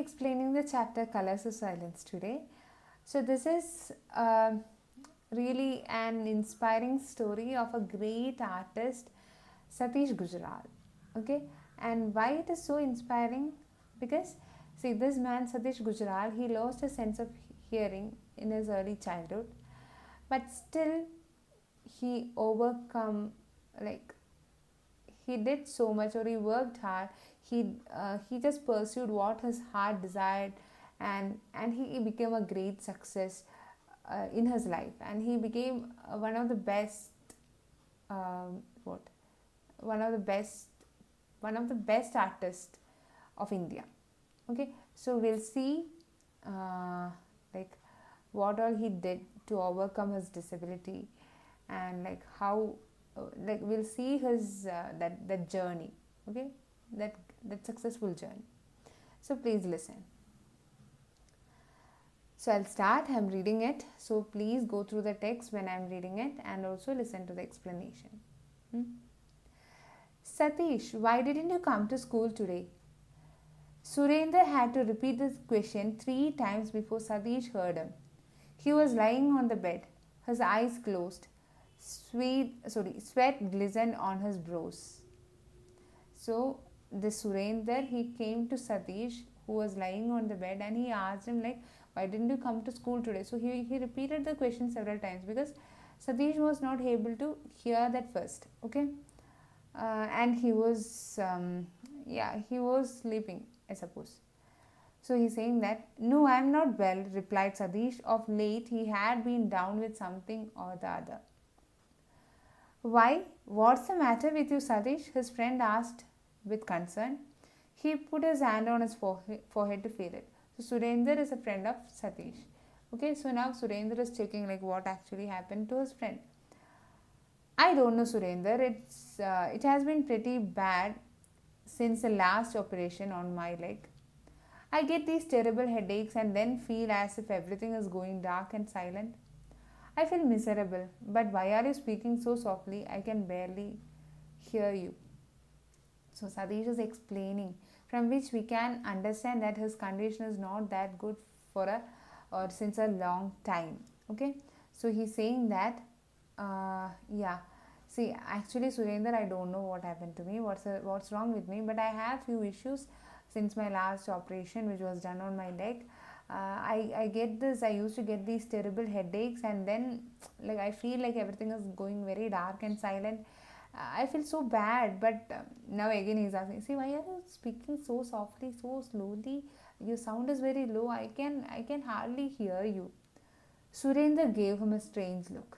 explaining the chapter Colors of Silence today. So, this is really an inspiring story of a great artist, Satish Gujral. Okay, and why it is so inspiring? Because, see, this man, Satish Gujral, he lost his sense of hearing in his early childhood, but still he overcome, like, he did so much, or he worked hard. He just pursued what his heart desired, and he became a great success in his life, and he became one of the best, what one of the best artists of India. Okay, so we'll see like what all he did to overcome his disability, and like how like we'll see his that journey. Okay, that successful journey. So please listen. So I'll start. I'm reading it, so please go through the text when I'm reading it, and also listen to the explanation. Satish, why didn't you come to school today? Surendra had to repeat this question 3 times before Satish heard him. He was lying on the bed, his eyes closed. Sweat glistened on his brows. So this Surendra, he came to Satish, who was lying on the bed, and he asked him, like, why didn't you come to school today? So he repeated the question several times because Satish was not able to hear that first. Okay, and he was he was sleeping, I suppose. So he's saying that, no, I am not well, replied Satish. Of late he had been down with something or the other. Why? What's the matter with you, Satish? His friend asked with concern. He put his hand on his forehead to feel it. So Surendra is a friend of Satish. Okay, so now Surendra is checking like what actually happened to his friend. I don't know, Surendra. It has been pretty bad since the last operation on my leg. I get these terrible headaches and then feel as if everything is going dark and silent. I feel miserable, but why are you speaking so softly? I can barely hear you. So Satish is explaining, from which we can understand that his condition is not that good for since a long time. Okay, so he's saying that see, actually, Surendra, I don't know what happened to me, what's wrong with me, but I have few issues since my last operation, which was done on my leg. I used to get these terrible headaches, and then like I feel like everything is going very dark and silent. I feel so bad, but now again he's asking, see, why are you speaking so softly, so slowly? Your sound is very low. I can hardly hear you. Surendra gave him a strange look.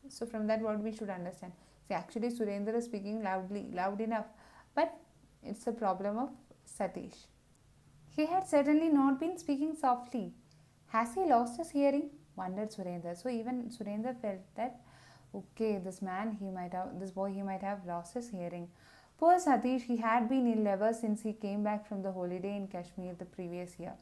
So from that, what we should understand? See, actually Surendra is speaking loud enough, but it's the problem of Satish. He had certainly not been speaking softly. Has he lost his hearing? Wondered Surendra. So even Surendra felt that, okay, this boy, he might have lost his hearing. Poor Satish, he had been ill ever since he came back from the holiday in Kashmir the previous year.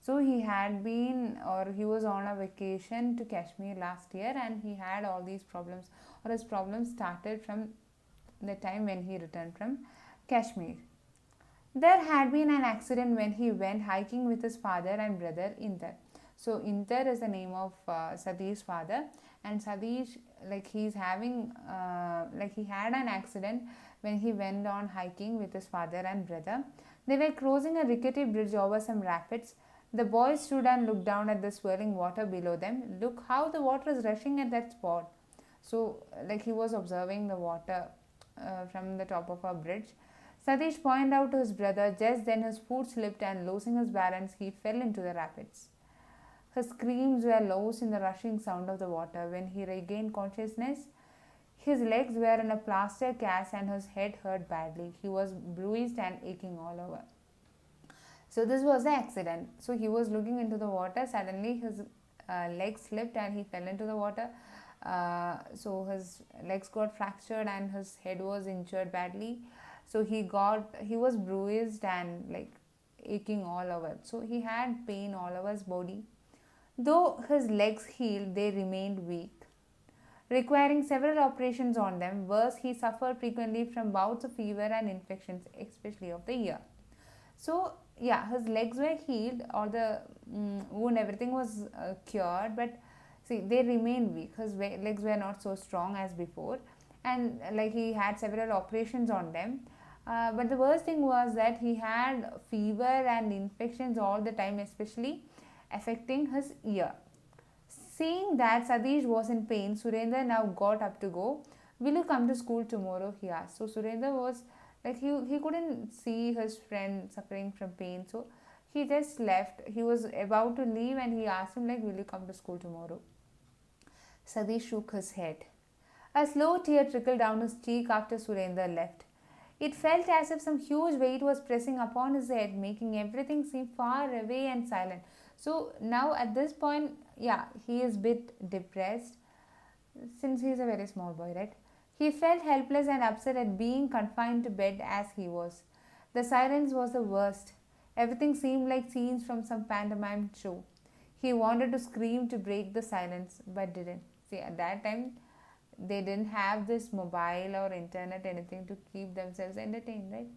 So he was on a vacation to Kashmir last year, and he had all these problems, or his problems started from the time when he returned from Kashmir. There had been an accident when he went hiking with his father and brother Intar. So Intar is the name of Satish's father, and Satish, like he had an accident when he went on hiking with his father and brother. They were crossing a rickety bridge over some rapids. The boys stood and looked down at the swirling water below them. Look how the water is rushing at that spot. So, like he was observing the water from the top of a bridge. Satish pointed out to his brother. Just then his foot slipped, and losing his balance, he fell into the rapids. His screams were lost in the rushing sound of the water. When he regained consciousness, his legs were in a plaster cast and his head hurt badly. He was bruised and aching all over. So this was the accident. So he was looking into the water. Suddenly his legs slipped and he fell into the water. So his legs got fractured and his head was injured badly. So he was bruised and like aching all over. So he had pain all over his body. Though his legs healed, they remained weak, requiring several operations on them. Worse, he suffered frequently from bouts of fever and infections, especially of the ear. So yeah, his legs were healed, or the wound, everything was cured, but see, they remained weak. His legs were not so strong as before, and like he had several operations on them. But the worst thing was that he had fever and infections all the time, especially affecting his ear. Seeing that Sadish was in pain, Surendra now got up to go. Will you come to school tomorrow? He asked. So Surendra was like he couldn't see his friend suffering from pain. So he just left. He was about to leave and he asked him like, will you come to school tomorrow? Sadish shook his head. A slow tear trickled down his cheek after Surendra left. It felt as if some huge weight was pressing upon his head, making everything seem far away and silent. So now at this point, yeah, he is a bit depressed since he is a very small boy, right? He felt helpless and upset at being confined to bed as he was. The silence was the worst. Everything seemed like scenes from some pantomime show. He wanted to scream to break the silence, but didn't. See, at that time, they didn't have this mobile or internet, anything to keep themselves entertained, right?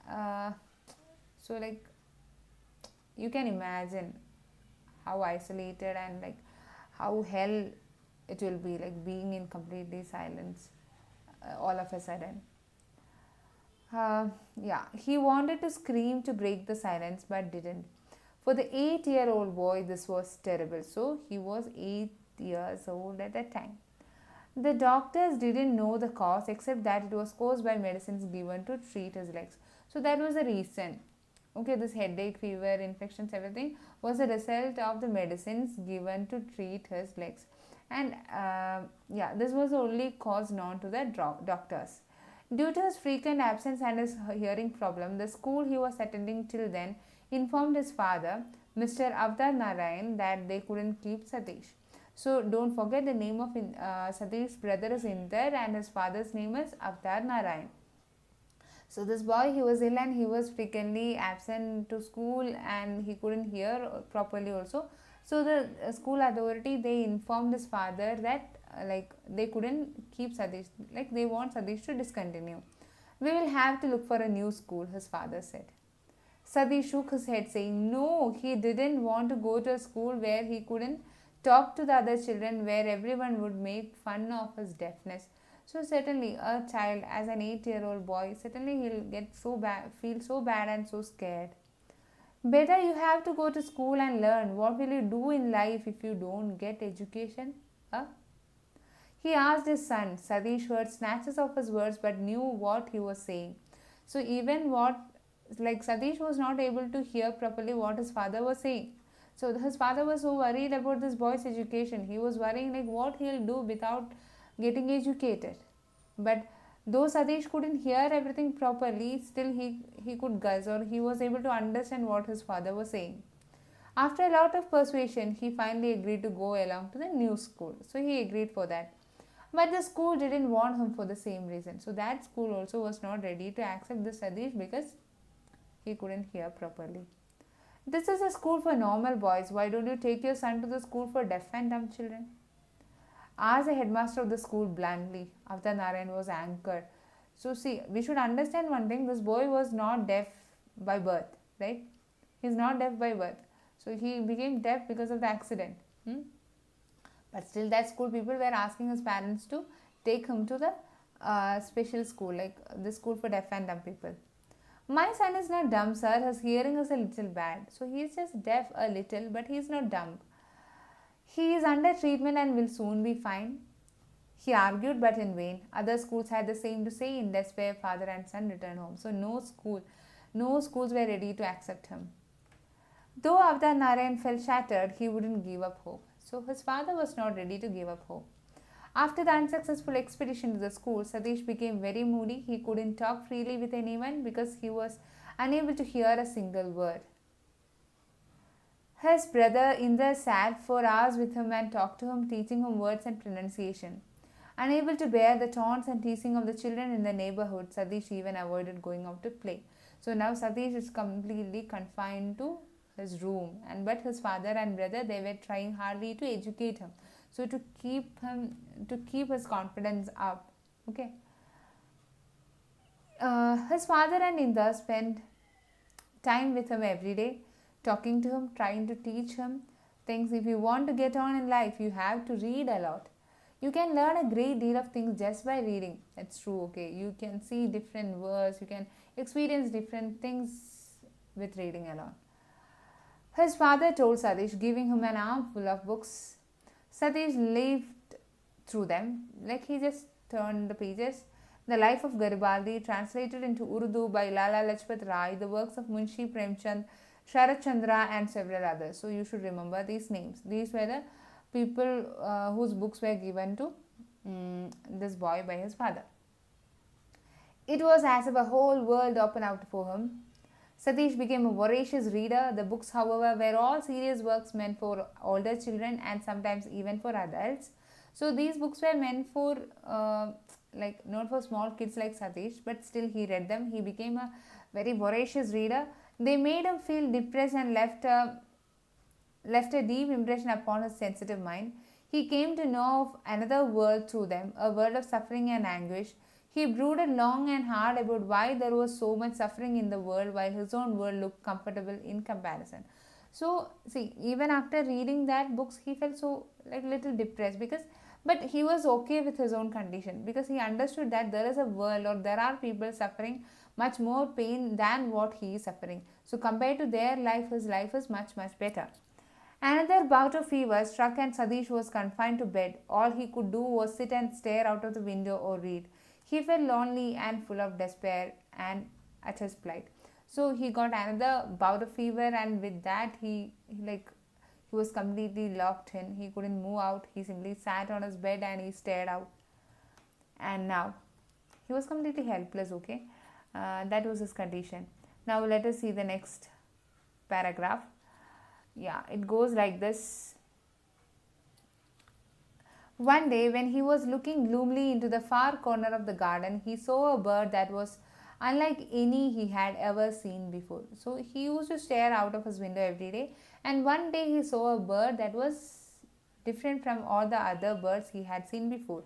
Uh, so, like, you can imagine how isolated and like how hell it will be, like being in completely silence all of a sudden. Yeah, he wanted to scream to break the silence but didn't. For the 8-year-old boy, this was terrible. So he was 8 years old at that time. The doctors didn't know the cause except that it was caused by medicines given to treat his legs. So that was the reason. Okay, this headache, fever, infections, everything was a result of the medicines given to treat his legs. And yeah, this was the only cause known to the doctors. Due to his frequent absence and his hearing problem, the school he was attending till then informed his father, Mr. Avtar Narayan, that they couldn't keep Satish. So don't forget the name of Satish's brother is Inder and his father's name is Avtar Narayan. So this boy, he was ill and he was frequently absent to school and he couldn't hear properly also. So the school authority, they informed his father that like they couldn't keep Sadish, like they want Sadish to discontinue. We will have to look for a new school, his father said. Sadish shook his head saying no, he didn't want to go to a school where he couldn't talk to the other children, where everyone would make fun of his deafness. So certainly a child, as an 8-year-old boy, certainly he'll get so bad, feel so bad and so scared. Better you have to go to school and learn. What will you do in life if you don't get education? Huh? He asked his son. Sadish heard snatches of his words but knew what he was saying. So even like Sadish was not able to hear properly what his father was saying. So his father was so worried about this boy's education. He was worrying like what he'll do without getting educated. But though Sadish couldn't hear everything properly, still he could guess, or he was able to understand what his father was saying. After a lot of persuasion, he finally agreed to go along to the new school. So he agreed for that. But the school didn't want him for the same reason. So that school also was not ready to accept the Sadish because he couldn't hear properly. This is a school for normal boys. Why don't you take your son to the school for deaf and dumb children? Asked the headmaster of the school blandly. Avtar Narayan was angered. So see, we should understand one thing. This boy was not deaf by birth, right? He's not deaf by birth. So he became deaf because of the accident. But still that school people were asking his parents to take him to the special school, like the school for deaf and dumb people. My son is not dumb, sir. His hearing is a little bad. So he is just deaf a little, but he is not dumb. He is under treatment and will soon be fine. He argued, but in vain. Other schools had the same to say. In despair, father and son returned home. So no schools were ready to accept him. Though Avtar Narayan felt shattered, he wouldn't give up hope. So his father was not ready to give up hope. After the unsuccessful expedition to the school, Satish became very moody. He couldn't talk freely with anyone because he was unable to hear a single word. His brother Inder sat for hours with him and talked to him, teaching him words and pronunciation. Unable to bear the taunts and teasing of the children in the neighborhood, Satish even avoided going out to play. So now Satish is completely confined to his room, but his father and brother, they were trying hardly to educate him. So to keep his confidence up. Okay. His father and Inder spent time with him every day, talking to him, trying to teach him things. If you want to get on in life, you have to read a lot. You can learn a great deal of things just by reading. It's true, okay? You can see different words, you can experience different things with reading alone. His father told Satish, giving him an armful of books. Satish lived through them, like he just turned the pages. The Life of Garibaldi, translated into Urdu by Lala Lajpat Rai, the works of Munshi Premchand, Sharat Chandra, and several others. So you should remember these names. These were the people whose books were given to this boy by his father. It was as if a whole world opened out for him. Satish became a voracious reader. The books, however, were all serious works meant for older children and sometimes even for adults. So these books were meant for not for small kids like Satish, but still he read them. He became a very voracious reader. They made him feel depressed and left a deep impression upon his sensitive mind. He came to know of another world through them, a world of suffering and anguish. He brooded long and hard about why there was so much suffering in the world while his own world looked comfortable in comparison. So, see, even after reading that books, he felt so little depressed but he was okay with his own condition because he understood that there is a world or there are people suffering much more pain than what he is suffering. So, compared to their life, his life is much better. Another bout of fever struck and Satish was confined to bed. All he could do was sit and stare out of the window or read. He felt lonely and full of despair and at his plight. So he got another bout of fever, and with that he was completely locked in. He couldn't move out. He simply sat on his bed and he stared out. And now he was completely helpless, okay? That was his condition. Now let us see the next paragraph. Yeah, it goes like this. One day, when he was looking gloomily into the far corner of the garden, he saw a bird that was unlike any he had ever seen before. So, he used to stare out of his window every day, and one day he saw a bird that was different from all the other birds he had seen before.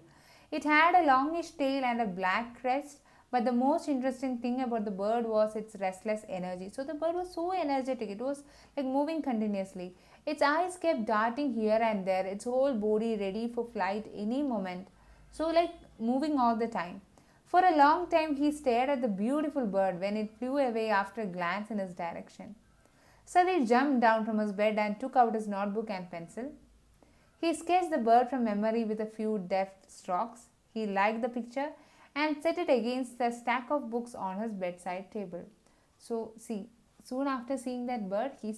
It had a longish tail and a black crest, but the most interesting thing about the bird was its restless energy. So, the bird was so energetic, it was moving continuously. Its eyes kept darting here and there, its whole body ready for flight any moment. So, moving all the time. For a long time, he stared at the beautiful bird when it flew away after a glance in his direction. Sadiq jumped down from his bed and took out his notebook and pencil. He sketched the bird from memory with a few deft strokes. He liked the picture and set it against the stack of books on his bedside table. So, see, soon after seeing that bird, he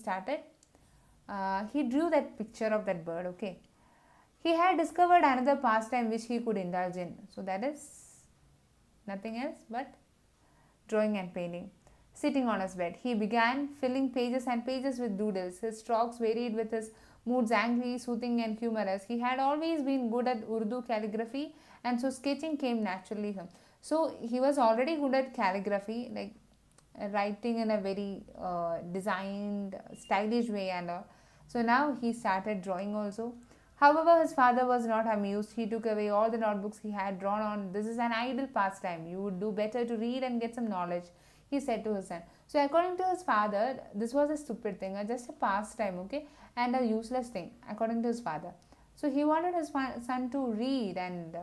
drew that picture of that bird, okay. He had discovered another pastime which he could indulge in. So, that is nothing else but drawing and painting. Sitting on his bed, he began filling pages and pages with doodles. His strokes varied with his moods, angry, soothing and humorous. He had always been good at Urdu calligraphy, and so sketching came naturally to him. So, he was already good at calligraphy, writing in a very designed, stylish way and all. So, now he started drawing also. However, his father was not amused. He took away all the notebooks he had drawn on. This is an idle pastime. You would do better to read and get some knowledge, he said to his son. So, according to his father, this was a stupid thing, or just a pastime, okay, and a useless thing, according to his father. So, he wanted his son to read and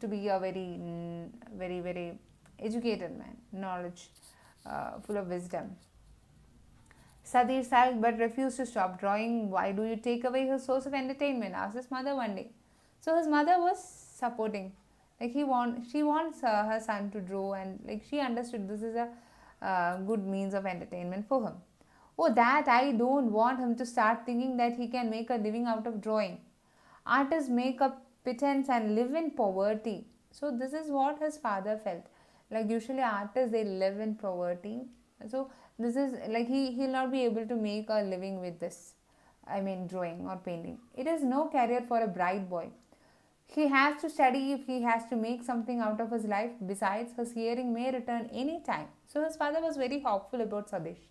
to be a very educated man, knowledge, full of wisdom. Sadir sighed but refused to stop drawing. Why do you take away his source of entertainment? Asked his mother one day. So his mother was supporting. She wants her son to draw, and she understood this is a good means of entertainment for him. Oh, that I don't want him to start thinking that he can make a living out of drawing. Artists make a pittance and live in poverty. So this is what his father felt. Usually artists, they live in poverty. So this is he'll not be able to make a living with this. I mean, drawing or painting. It is no career for a bright boy. He has to study if he has to make something out of his life. Besides, his hearing may return any time. So his father was very hopeful about Sadish.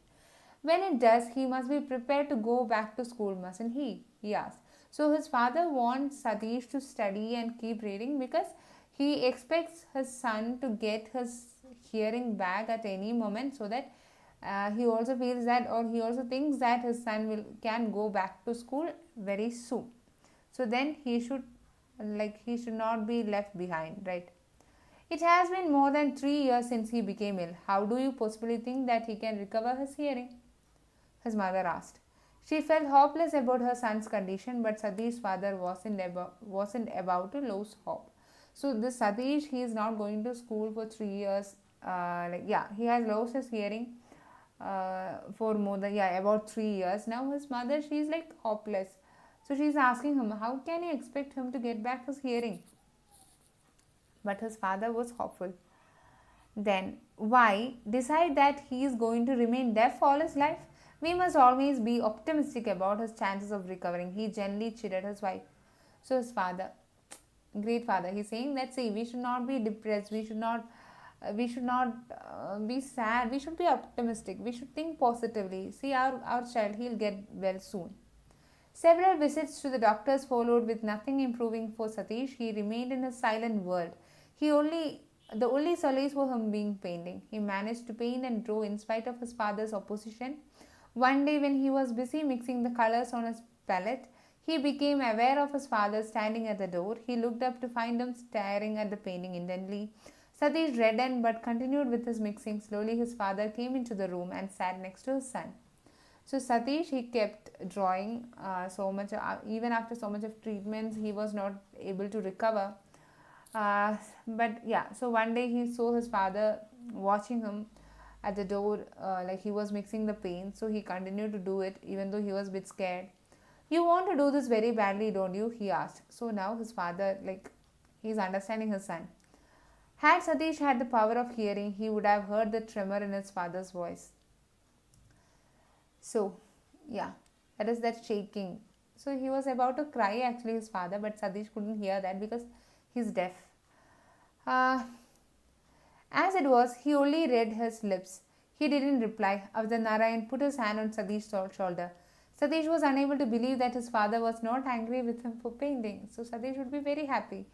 When it does, he must be prepared to go back to school, mustn't he? He asked. So his father wants Satish to study and keep reading because he expects his son to get his hearing back at any moment, so that He also feels that, or he also thinks that his son can go back to school very soon. So then he should not be left behind, right? It has been more than 3 years since he became ill. How do you possibly think that he can recover his hearing? His mother asked. She felt hopeless about her son's condition, but Satish's father wasn't about to lose hope. So this Satish, he is not going to school for 3 years. He has lost his hearing for more than about 3 years now. His mother, she's like hopeless. So she's asking him, how can you expect him to get back his hearing? But his father was hopeful. Then why decide that he is going to remain deaf all his life? We must always be optimistic about his chances of recovering. He gently chided his wife. So his father, great father, he's saying that, see, we should not be depressed. We should not be sad. We should be optimistic. We should think positively. See, our child, he'll get well soon. Several visits to the doctors followed with nothing improving for Satish. He remained in a silent world. The only solace for him being painting. He managed to paint and draw in spite of his father's opposition. One day, when he was busy mixing the colors on his palette, he became aware of his father standing at the door. He looked up to find him staring at the painting intently. Satish reddened but continued with his mixing. Slowly, his father came into the room and sat next to his son. So Satish, he kept drawing so much. Even after so much of treatments, he was not able to recover. So one day he saw his father watching him at the door, like he was mixing the paint. So he continued to do it, even though he was a bit scared. You want to do this very badly, don't you? He asked. So now his father, he's understanding his son. Had Satish had the power of hearing, he would have heard the tremor in his father's voice. So, that is that shaking. So he was about to cry, actually, his father, but Satish couldn't hear that because he's deaf. As it was, he only read his lips. He didn't reply. Avadhan Narayan put his hand on Satish's shoulder. Satish was unable to believe that his father was not angry with him for painting. So Satish would be very happy.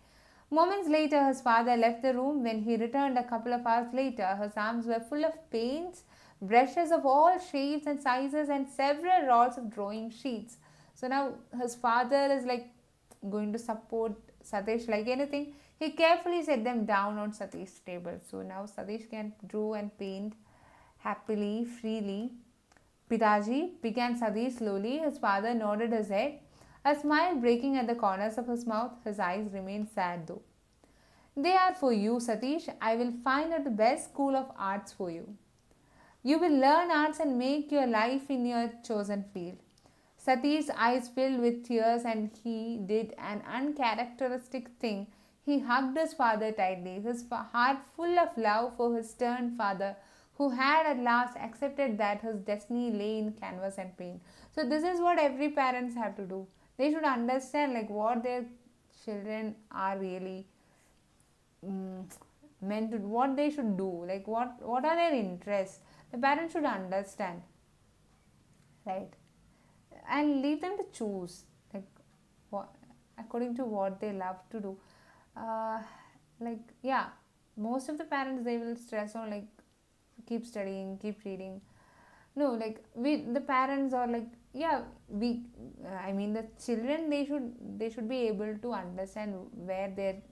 Moments later, his father left the room. When he returned a couple of hours later, his arms were full of paints, brushes of all shapes and sizes, and several rolls of drawing sheets. So now his father is going to support Satish like anything. He carefully set them down on Satish's table. So now Satish can draw and paint happily, freely. Pitaji, began Satish slowly. His father nodded his head, a smile breaking at the corners of his mouth. His eyes remained sad though. They are for you, Satish. I will find out the best school of arts for you. You will learn arts and make your life in your chosen field. Satish's eyes filled with tears and he did an uncharacteristic thing. He hugged his father tightly, his heart full of love for his stern father, who had at last accepted that his destiny lay in canvas and paint. So this is what every parents have to do. They should understand what their children are really meant to, what they should do, what are their interests. The parents should understand, right? And leave them to choose, according to what they love to do. Most of the parents, they will stress on keep studying, keep reading. No, the parents are the children, they should be able to understand where their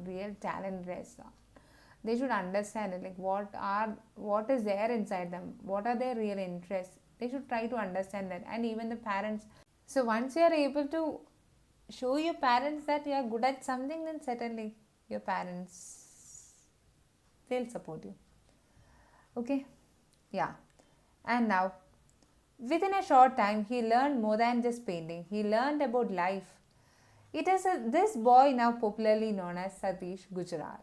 real talent rests on. They should understand it, what is there inside them, what are their real interests. They should try to understand that. And even the parents, so once you are able to show your parents that you are good at something, then certainly your parents, they'll support you. Okay, and now within a short time he learned more than just painting. He learned about life. It is this boy now popularly known as Satish Gujral.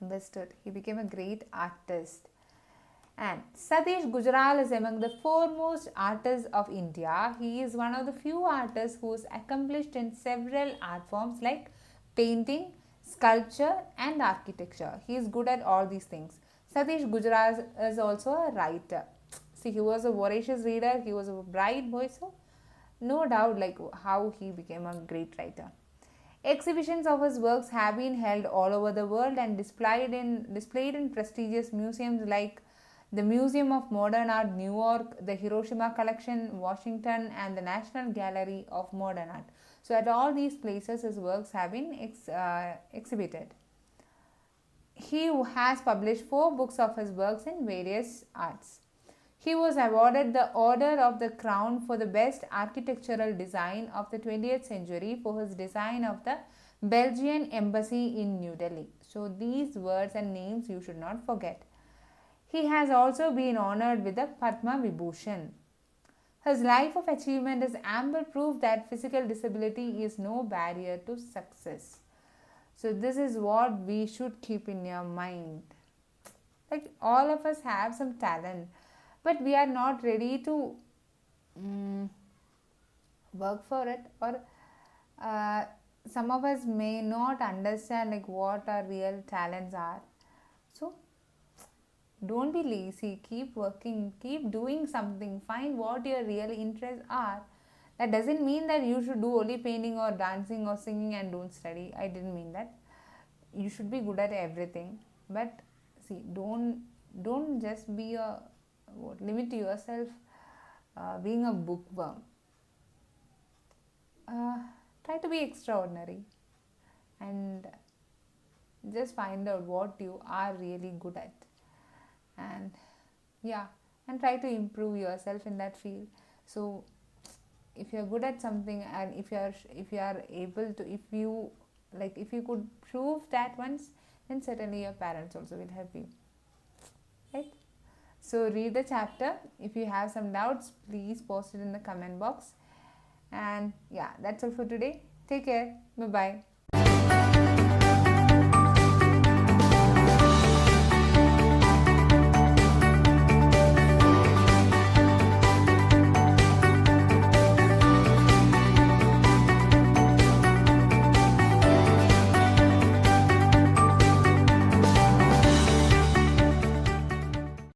Understood. He became a great artist. And Satish Gujral is among the foremost artists of India. He is one of the few artists who is accomplished in several art forms like painting, sculpture and architecture. He is good at all these things. Satish Gujral is also a writer. See, he was a voracious reader. He was a bright boy. So no doubt how he became a great writer. Exhibitions of his works have been held all over the world and displayed in prestigious museums like the Museum of Modern Art, New York, the Hiroshima Collection, Washington, and the National Gallery of Modern Art. So, at all these places, his works have been exhibited. He has published 4 books of his works in various arts. He was awarded the Order of the Crown for the best architectural design of the 20th century for his design of the Belgian embassy in New Delhi. So, these words and names you should not forget. He has also been honored with the Padma Vibhushan. His life of achievement is ample proof that physical disability is no barrier to success. So, this is what we should keep in your mind. Like, all of us have some talent, but we are not ready to work for it, or some of us may not understand like what our real talents are. So, don't be lazy, keep working, keep doing something, find what your real interests are. That doesn't mean that you should do only painting or dancing or singing and don't study. I didn't mean that. You should be good at everything, but see, don't just be a limit yourself being a bookworm. Try to be extraordinary and just find out what you are really good at, and and try to improve yourself in that field. So if you're good at something, and if you are able to, if you could prove that once, then certainly your parents also will help you, right? So read the chapter. If you have some doubts, please post it in the comment box. And that's all for today. Take care. Bye bye.